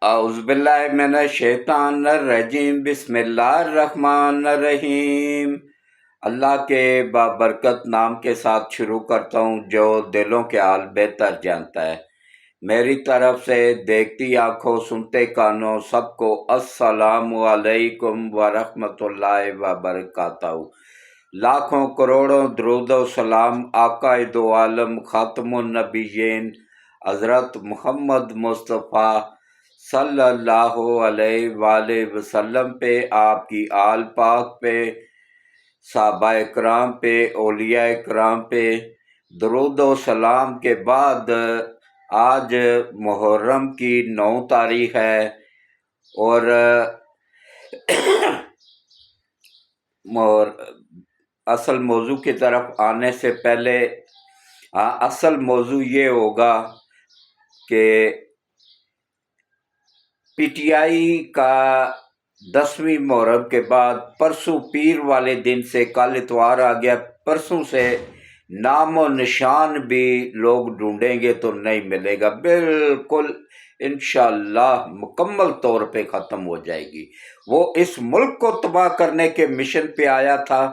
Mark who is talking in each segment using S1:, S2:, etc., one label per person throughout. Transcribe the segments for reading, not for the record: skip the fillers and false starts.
S1: اعوذ باللہ من الشیطان الرجیم، بسم اللہ الرحمن الرحیم۔ اللہ کے بابرکت نام کے ساتھ شروع کرتا ہوں جو دلوں کے حال بہتر جانتا ہے۔ میری طرف سے دیکھتی آنکھوں سنتے کانوں سب کو السلام علیکم ورحمۃ اللہ وبرکاتہ۔ لاکھوں کروڑوں درود و سلام آقا دو عالم خاتم النبیین حضرت محمد مصطفیٰ صلی اللہ علیہ وآلہ وسلم پہ، آپ کی آل پاک پہ، صحابہ کرام پہ، اولیاء کرام پہ درود و سلام کے بعد آج محرم کی 9 تاریخ ہے، اور اصل موضوع کی طرف آنے سے پہلے اصل موضوع یہ ہوگا کہ پی ٹی آئی کا 10ویں محرم کے بعد پرسوں پیر والے دن سے کل اتوار آ گیا، پرسوں سے نام و نشان بھی لوگ ڈھونڈیں گے تو نہیں ملے گا، بالکل انشاءاللہ مکمل طور پہ ختم ہو جائے گی۔ وہ اس ملک کو تباہ کرنے کے مشن پہ آیا تھا،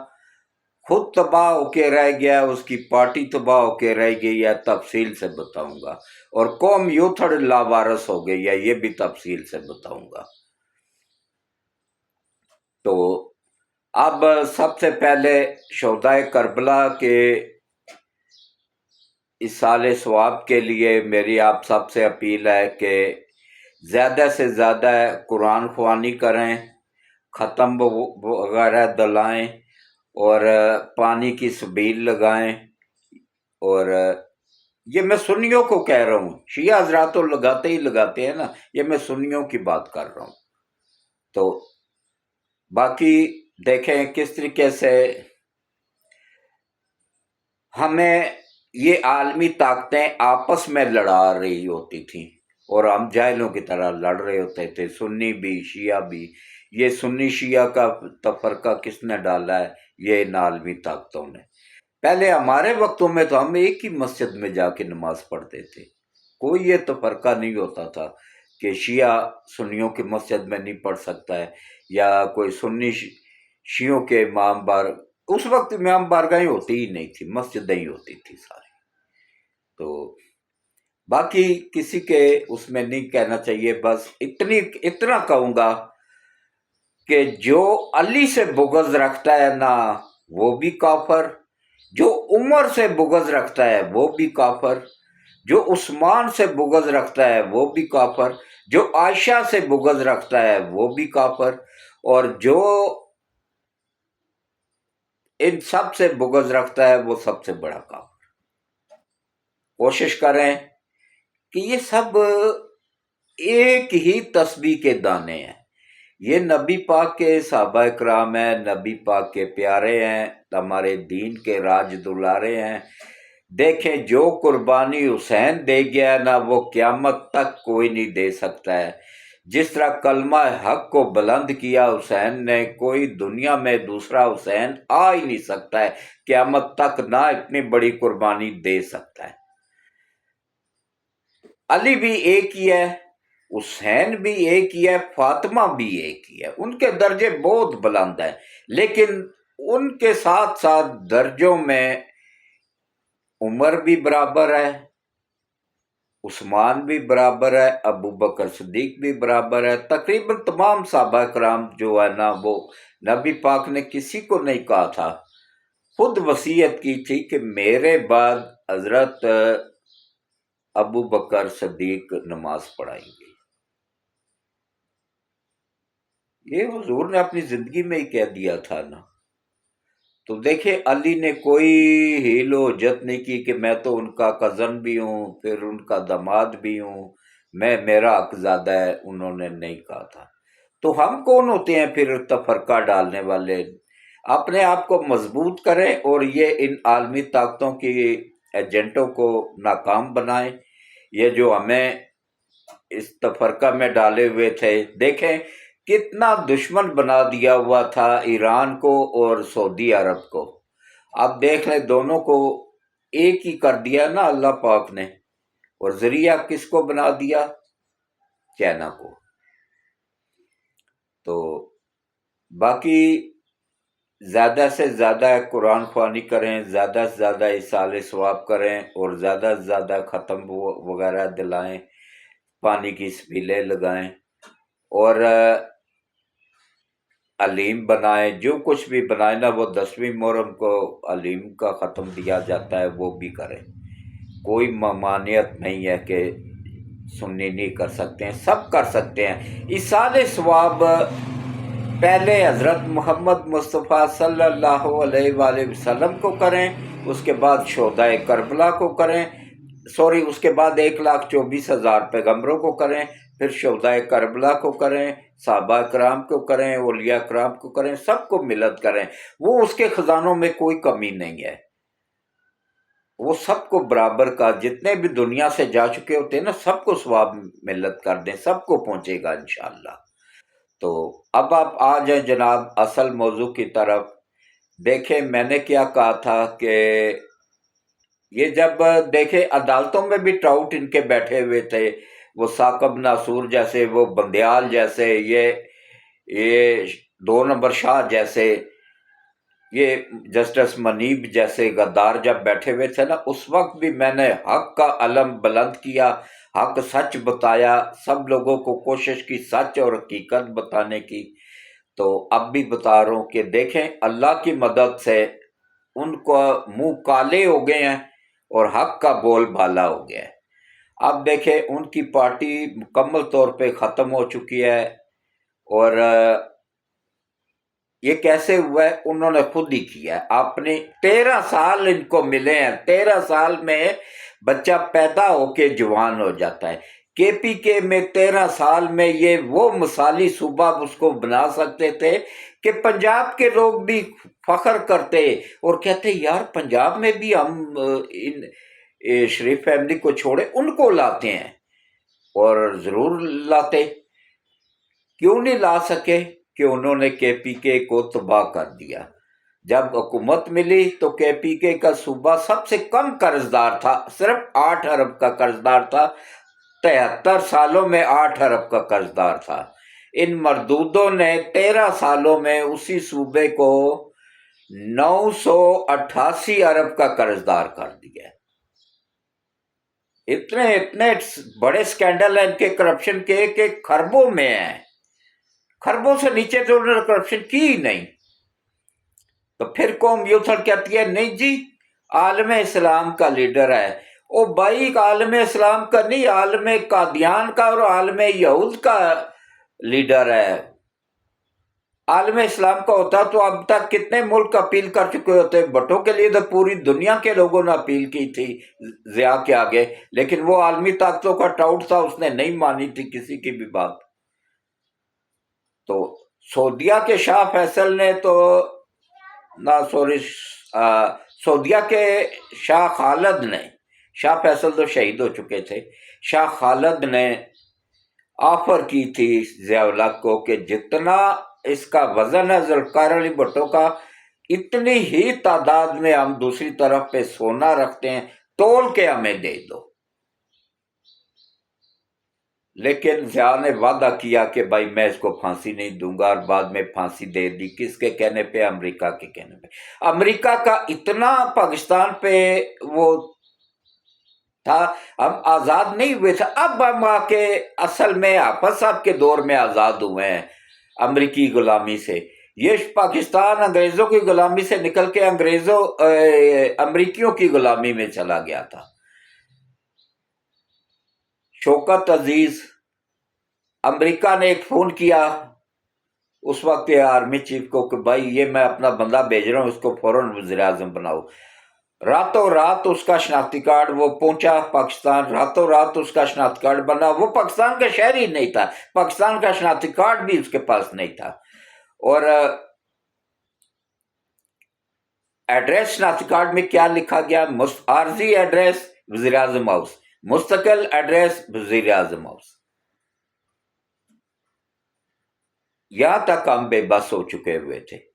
S1: خود تباہ ہو کے رہ گیا، اس کی پارٹی تباہ ہو کے رہ گئی ہے، تفصیل سے بتاؤں گا، اور قوم یوں تھوڑی لاوارث ہو گئی ہے، یہ بھی تفصیل سے بتاؤں گا۔ تو اب سب سے پہلے شہدائے کربلا کے ایصال ثواب کے لیے میری آپ سب سے اپیل ہے کہ زیادہ سے زیادہ قرآن خوانی کریں، ختم وغیرہ دلائیں، اور پانی کی سبیل لگائیں۔ اور یہ میں سنیوں کو کہہ رہا ہوں، شیعہ حضرات تو لگاتے ہی لگاتے ہیں نا، یہ میں سنیوں کی بات کر رہا ہوں۔ تو باقی دیکھیں کس طریقے سے ہمیں یہ عالمی طاقتیں آپس میں لڑا رہی ہوتی تھیں، اور ہم جاہلوں کی طرح لڑ رہے ہوتے تھے، سنی بھی شیعہ بھی۔ یہ سنی شیعہ کا تفرقہ کس نے ڈالا ہے؟ یہ ان عالمی طاقتوں نے۔ پہلے ہمارے وقتوں میں تو ہم ایک ہی مسجد میں جا کے نماز پڑھتے تھے، کوئی یہ تفرقہ نہیں ہوتا تھا کہ شیعہ سنیوں کی مسجد میں نہیں پڑھ سکتا ہے، یا کوئی سنی شیعوں کے امام بار، اس وقت امام بارگاہیں ہوتی ہی نہیں تھی، مسجدیں ہی ہوتی تھی ساری۔ تو باقی کسی کے اس میں نہیں کہنا چاہیے، بس اتنا کہوں گا کہ جو علی سے بغض رکھتا ہے نا وہ بھی کافر، جو عمر سے بغض رکھتا ہے وہ بھی کافر، جو عثمان سے بغض رکھتا ہے وہ بھی کافر، جو عائشہ سے بغض رکھتا ہے وہ بھی کافر، اور جو ان سب سے بغض رکھتا ہے وہ سب سے بڑا کافر۔ کوشش کریں کہ یہ سب ایک ہی تسبیح کے دانے ہیں، یہ نبی پاک کے صحابہ کرام ہیں، نبی پاک کے پیارے ہیں، ہمارے دین کے راج دلارے ہیں۔ دیکھیں جو قربانی حسین دے گیا نا وہ قیامت تک کوئی نہیں دے سکتا ہے۔ جس طرح کلمہ حق کو بلند کیا حسین نے، کوئی دنیا میں دوسرا حسین آ ہی نہیں سکتا ہے، قیامت تک نہ اتنی بڑی قربانی دے سکتا ہے۔ علی بھی ایک ہی ہے، حسین بھی ایک ہی ہے، فاطمہ بھی ایک ہی ہے، ان کے درجے بہت بلند ہیں، لیکن ان کے ساتھ ساتھ درجوں میں عمر بھی برابر ہے، عثمان بھی برابر ہے، ابو بکر صدیق بھی برابر ہے، تقریباً تمام صحابہ کرام جو ہے نا، وہ نبی پاک نے کسی کو نہیں کہا تھا، خود وصیت کی تھی کہ میرے بعد حضرت ابو بکر صدیق نماز پڑھائیں گے۔ یہ حضور نے اپنی زندگی میں ہی کہہ دیا تھا نا۔ تو دیکھیں علی نے کوئی ہیل و حجت نہیں کی کہ میں تو ان کا کزن بھی ہوں، پھر ان کا داماد بھی ہوں، میرا حق زیادہ ہے، انہوں نے نہیں کہا تھا۔ تو ہم کون ہوتے ہیں پھر تفرقہ ڈالنے والے؟ اپنے آپ کو مضبوط کریں اور یہ ان عالمی طاقتوں کی ایجنٹوں کو ناکام بنائیں، یہ جو ہمیں اس تفرقہ میں ڈالے ہوئے تھے۔ دیکھیں کتنا دشمن بنا دیا ہوا تھا ایران کو اور سعودی عرب کو، اب دیکھ لیں دونوں کو ایک ہی کر دیا نا اللہ پاک نے، اور ذریعہ کس کو بنا دیا؟ चाइना को। तो बाकी ज़्यादा से ज़्यादा कुरान ख्वानी करें, ज़्यादा से ज़्यादा इसाले सवाब करें, और ज़्यादा से ज़्यादा ख़त्म वगैरह दिलाएं, पानी की स्पीलें लगाएं, और अलीम बनाएं। जो कुछ भी बनाए ना, वो 10वीं मुहर्रम को अलीम का ख़त्म दिया जाता है, वो भी करें। कोई ममानियत नहीं है कि सुन्नी नहीं कर सकते हैं, सब कर सकते हैं। इसाले सवाब पहले हज़रत मोहम्मद मुस्तफ़ा सल्लल्लाहु अलैहि वसल्लम को करें, उसके बाद शोहदाए करबला को करें, उसके बाद 1,24,000 पैगम्बरों को करें, फिर शोहदाए करबला को करें, सहाबा कराम को करें, औलिया कराम को करें, सबको मिलत करें। वो उसके खजानों में कोई कमी नहीं है, वो सबको बराबर का, जितने भी दुनिया से जा चुके होते हैं ना, सबको सवाब मिलत कर दें, सबको पहुंचेगा इंशाअल्लाह। तो अब आप आ जाए जनाब असल मौजू की तरफ। देखें, मैंने क्या कहा था कि ये जब देखे अदालतों में भी ट्राउट इनके बैठे हुए थे, वो साकब नासूर जैसे, वो बंदयाल जैसे, ये 2 नंबर शाह जैसे, ये जस्टिस मनीब जैसे गद्दार जब बैठे हुए थे ना, उस वक्त भी मैंने हक का अलम बुलंद किया, हक सच बताया, सब लोगों को कोशिश की सच और हकीकत बताने की। तो अब भी बता रहा हूँ कि देखें, अल्लाह की मदद से उनको मुंह काले हो गए हैं और हक का बोल भाला हो गया है। अब देखें, उनकी पार्टी मुकम्मल तौर पे ख़त्म हो चुकी है, और ये कैसे हुआ है, उन्होंने खुद ही किया है। आपने 13 साल इनको मिले हैं, 13 साल में बच्चा पैदा होके जवान हो जाता है। केपीके में 13 साल में ये वो मिसाली सूबा उसको बना सकते थे कि पंजाब के लोग भी फख्र करते और कहते यार, पंजाब में भी हम इन शरीफ फैमिली को छोड़े उनको लाते हैं, और जरूर लाते। क्यों नहीं ला सके? कि उन्होंने केपीके को तबाह कर दिया। जब हुकूमत मिली तो केपीके का सूबा सबसे कम कर्जदार था, सिर्फ 8 अरब का कर्जदार था। 73 सालों में 8 अरब का कर्जदार था। इन मरदूदों ने 13 सालों में उसी सूबे को 988 अरब का कर्जदार कर दिया। इतने इतने बड़े स्कैंडल है इनके करप्शन के कि खरबों में है, खरबों से नीचे तो उन्होंने करप्शन की ही नहीं। तो फिर कौम यूथर कहती है नहीं जी, आलम इस्लाम का लीडर है। ओ भाई, आलम इस्लाम का नहीं, आलम कादियान का और आलम यहूद का लीडर है। आलम इस्लाम का होता तो अब तक कितने मुल्क अपील कर चुके होते। भट्टो के लिए तो पूरी दुनिया के लोगों ने अपील की थी जिया के आगे, लेकिन वो आलमी ताकतों का टाउट था, उसने नहीं मानी थी किसी की भी बात। तो सऊदिया के शाह फैसल ने तो ना, सॉरी, सऊदिया के शाह खालिद ने, शाह फैसल तो शहीद हो चुके थे, शाह खालिद ने ऑफर की थी ज़िया को कि जितना इसका वजन है जुल्फ़िकार अली भुट्टो का, इतनी ही तादाद में हम दूसरी तरफ पे सोना रखते हैं, तोल के हमें दे दो। लेकिन ज़िया ने वादा किया कि भाई मैं इसको फांसी नहीं दूंगा, और बाद में फांसी दे दी। किसके कहने पे? अमेरिका के कहने पे। अमेरिका का इतना पाकिस्तान पे वो था, हम आज़ाद नहीं हुए थे, अब हम आके असल में हाफिज साहब के दौर में आज़ाद हुए हैं अमेरिकी गुलामी से। ये पाकिस्तान अंग्रेज़ों की गुलामी से निकल के अमेरिकियों की गुलामी में चला गया था। शौकत अजीज, अमेरिका ने एक फ़ोन किया उस वक्त के आर्मी चीफ को कि भाई ये मैं अपना बंदा भेज रहा हूँ, उसको फौरन वज़ीर-ए-आज़म बनाओ। रातों रात उसका शनाख्ती कार्ड वो पहुंचा पाकिस्तान, रातों रात उसका शनाख्ती कार्ड बना। वो पाकिस्तान का शहरी नहीं था, पाकिस्तान का शनाख्ती कार्ड भी उसके पास नहीं था, और एड्रेस शनाख्ती कार्ड में क्या लिखा गया? आरजी एड्रेस वज़ीर-ए-आज़म हाउस, मुस्तकिल एड्रेस वज़ीर-ए-आज़म हाउस। यहां तक हम बेबस हो चुके हुए थे।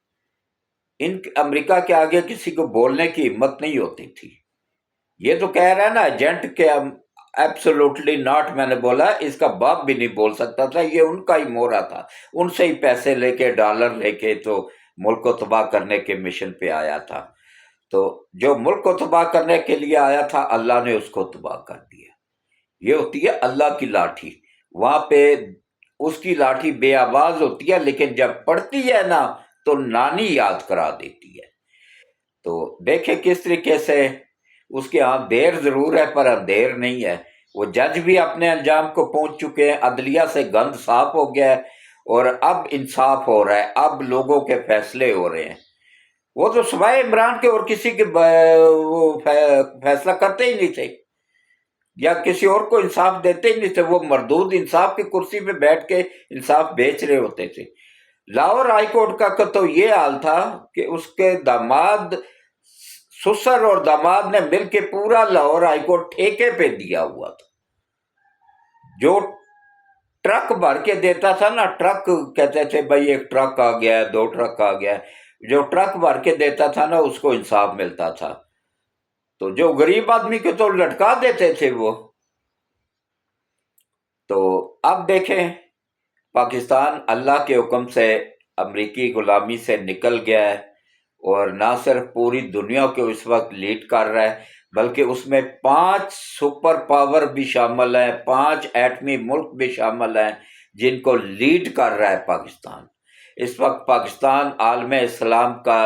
S1: इन अमेरिका के आगे किसी को बोलने की हिम्मत नहीं होती थी। ये तो कह रहा है ना, एब्सोल्युटली नॉट, मैंने बोला इसका बाप भी नहीं बोल सकता था, ये उनका ही मोहरा था, उनसे ही पैसे लेके डॉलर लेके तो मुल्क को तबाह करने के मिशन पे आया था। तो जो मुल्क को तबाह करने के लिए आया था, अल्लाह ने उसको तबाह कर दिया। ये होती है अल्लाह की लाठी, वहां पे उसकी लाठी बेआवाज होती है, लेकिन जब पड़ती है ना तो नानी याद करा देती है। तो देखे किस तरीके से उसके यहाँ देर जरूर है पर अंधेर नहीं है। वो जज भी अपने अंजाम को पहुंच चुके हैं, अदलिया से गंद साफ हो गया है और अब इंसाफ हो रहा है, अब लोगों के फैसले हो रहे हैं। वो तो सिवाय इमरान के और किसी के वो फैसला करते ही नहीं थे या किसी और को इंसाफ देते ही नहीं थे। वो मरदूद इंसाफ की कुर्सी पे बैठ के इंसाफ बेच रहे होते थे। लाहौर हाईकोर्ट का तो ये हाल था कि उसके दामाद, ससुर और दामाद ने मिलके पूरा लाहौर हाईकोर्ट ठेके पे दिया हुआ था। जो ट्रक भर के देता था ना, ट्रक कहते थे भाई एक ट्रक आ गया है, 2 ट्रक आ गया है, जो ट्रक भर के देता था ना उसको इंसाफ मिलता था। तो जो गरीब आदमी को तो लटका देते थे वो। तो अब देखें, पाकिस्तान अल्लाह के हुक्म से अमरीकी गुलामी से निकल गया है और ना सिर्फ पूरी दुनिया को इस वक्त लीड कर रहा है, बल्कि उसमें 5 सुपर पावर भी शामिल हैं, 5 एटमी मुल्क भी शामिल हैं जिनको लीड कर रहा है पाकिस्तान। इस वक्त पाकिस्तान आलम इस्लाम का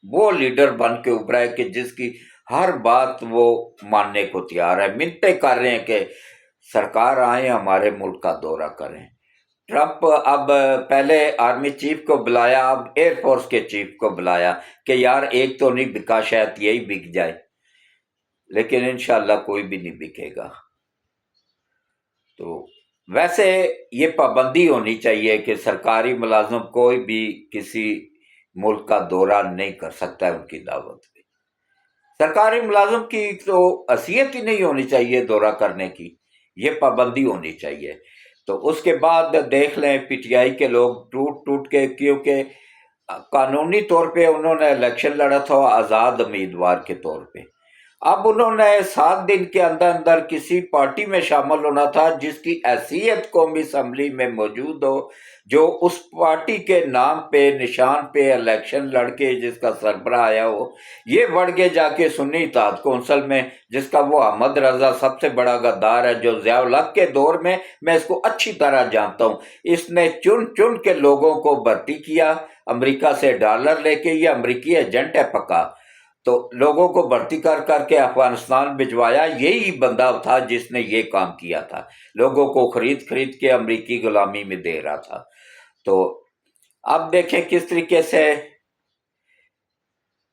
S1: वो लीडर बन के उभरा है कि जिसकी हर बात वो मानने को तैयार है, मिन्नतें कर रहे हैं कि सरकार आए हमारे मुल्क का दौरा करें। ट्रंप अब पहले आर्मी चीफ को बुलाया, अब एयरफोर्स के चीफ को बुलाया कि यार एक तो नहीं बिका, शायद यही बिक जाए, लेकिन इंशाल्लाह कोई भी नहीं बिकेगा। तो वैसे ये पाबंदी होनी चाहिए कि सरकारी मुलाजिम कोई भी किसी मुल्क का दौरा नहीं कर सकता है उनकी दावत पे। सरकारी मुलाजिम की तो हैसियत ही नहीं होनी चाहिए दौरा करने की, ये पाबंदी होनी चाहिए। तो उसके बाद देख लें पीटीआई के लोग टूट टूट के, क्योंकि कानूनी तौर पे उन्होंने इलेक्शन लड़ा था आज़ाद उम्मीदवार के तौर पे। अब उन्होंने 7 दिन के अंदर अंदर किसी पार्टी में शामिल होना था जिसकी हैसियत कौमी असम्बली में मौजूद हो, जो उस पार्टी के नाम पे निशान पे इलेक्शन लड़के जिसका सरबराह आया हो। ये बढ़ के जाके सुन्नी इत्तेहाद कौंसिल में, जिसका वो अहमद रजा सबसे बड़ा गद्दार है, जो ज़िया-उल हक के दौर में मैं इसको अच्छी तरह जानता हूँ, इसने चुन चुन के लोगों को भर्ती किया, अमेरिका से डॉलर लेके, ये अमेरिकी एजेंट है पक्का। तो लोगों को भर्ती कर करके अफगानिस्तान भिजवाया, यही बंदा था जिसने ये काम किया था, लोगों को खरीद खरीद के अमेरिकी गुलामी में दे रहा था। तो अब देखें किस तरीके से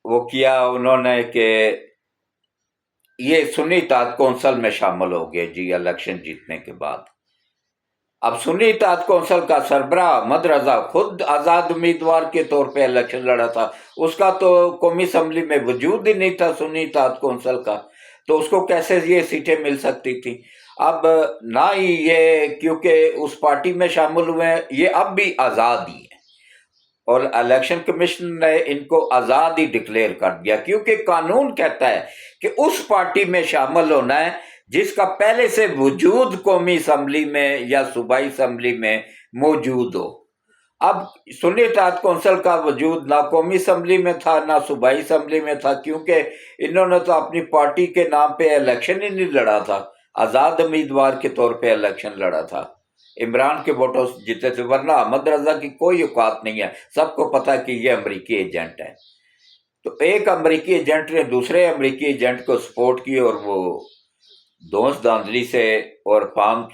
S1: वो किया उन्होंने कि ये सुन्नी इत्तेहाद कौंसिल में शामिल हो गए जी इलेक्शन जीतने के बाद। अब सुन्नी इत्तेहाद कौंसिल का सरबराह अहमद रजा खुद आज़ाद उम्मीदवार के तौर पे इलेक्शन लड़ा था, उसका तो कौमी असम्बली में वजूद ही नहीं था सुन्नी इत्तेहाद कौंसिल का, तो उसको कैसे ये सीटें मिल सकती थी। अब ना ही ये, क्योंकि उस पार्टी में शामिल हुए हैं, ये अब भी आज़ाद ही है और इलेक्शन कमीशन ने इनको आज़ाद ही डिक्लेयर कर दिया, क्योंकि कानून कहता है कि उस पार्टी में शामिल होना है जिसका पहले से वजूद कौमी असम्बली में या सूबाई असम्बली में मौजूद हो। अब सुन्नी इत्तेहाद कौंसिल का वजूद ना कौमी असम्बली में था ना सूबाई असम्बली में था, क्योंकि इन्होंने तो अपनी पार्टी के नाम पे इलेक्शन ही नहीं लड़ा था, आज़ाद उम्मीदवार के तौर पे इलेक्शन लड़ा था, इमरान के वोटों से जीते थे, वरना अहमद रजा की कोई औकात नहीं है, सबको पता है कि ये अमेरिकी एजेंट है। तो एक अमेरिकी एजेंट ने दूसरे अमेरिकी एजेंट को सपोर्ट की और वो दोस्त धांधली से और फॉर्म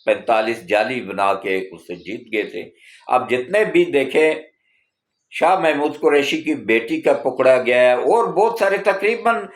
S1: 45 जाली बना के उससे जीत गए थे। अब जितने भी देखे, शाह महमूद कुरैशी की बेटी का पकड़ा गया है और बहुत सारे तकरीबन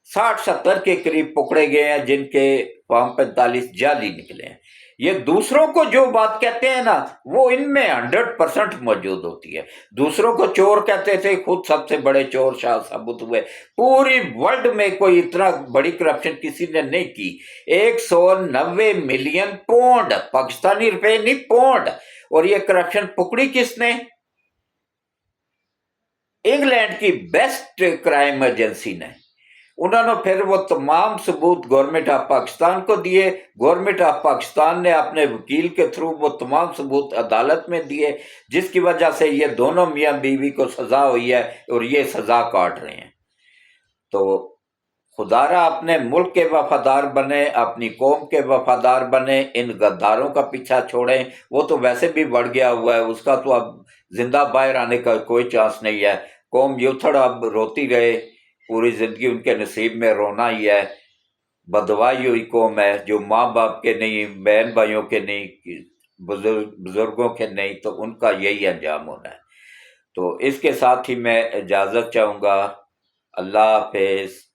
S1: 60-70 के करीब पकड़े गए हैं जिनके फॉर्म 45 जाली निकले हैं। ये दूसरों को जो बात कहते हैं ना, वो इनमें 100% मौजूद होती है। दूसरों को चोर कहते थे, खुद सबसे बड़े चोर शाह साबित हुए। पूरी वर्ल्ड में कोई इतना बड़ी करप्शन किसी ने नहीं की। 190 मिलियन पौंड, पाकिस्तानी रुपए नहीं पौंड, और ये करप्शन पकड़ी किसने? इंग्लैंड की बेस्ट क्राइम एजेंसी ने। انہوں نے پھر وہ تمام ثبوت گورنمنٹ آف پاکستان کو دیے، گورنمنٹ آف پاکستان نے اپنے وکیل کے تھرو وہ تمام ثبوت عدالت میں دیے، جس کی وجہ سے یہ دونوں میاں بیوی کو سزا ہوئی ہے اور یہ سزا کاٹ رہے ہیں۔ تو خدا را اپنے ملک کے وفادار بنے، اپنی قوم کے وفادار بنے، ان غداروں کا پیچھا چھوڑیں۔ وہ تو ویسے بھی بڑھ گیا ہوا ہے، اس کا تو اب زندہ باہر آنے کا کوئی چانس نہیں ہے۔ قوم یوتھڑ اب روتی رہے، پوری زندگی ان کے نصیب میں رونا ہی ہے۔ بدوائی ہوئی قوم ہے جو ماں باپ کے نہیں، بہن بھائیوں کے نہیں، بزرگوں کے نہیں، تو ان کا یہی انجام ہونا ہے۔ تو اس کے ساتھ ہی میں اجازت چاہوں گا۔ اللہ حافظ۔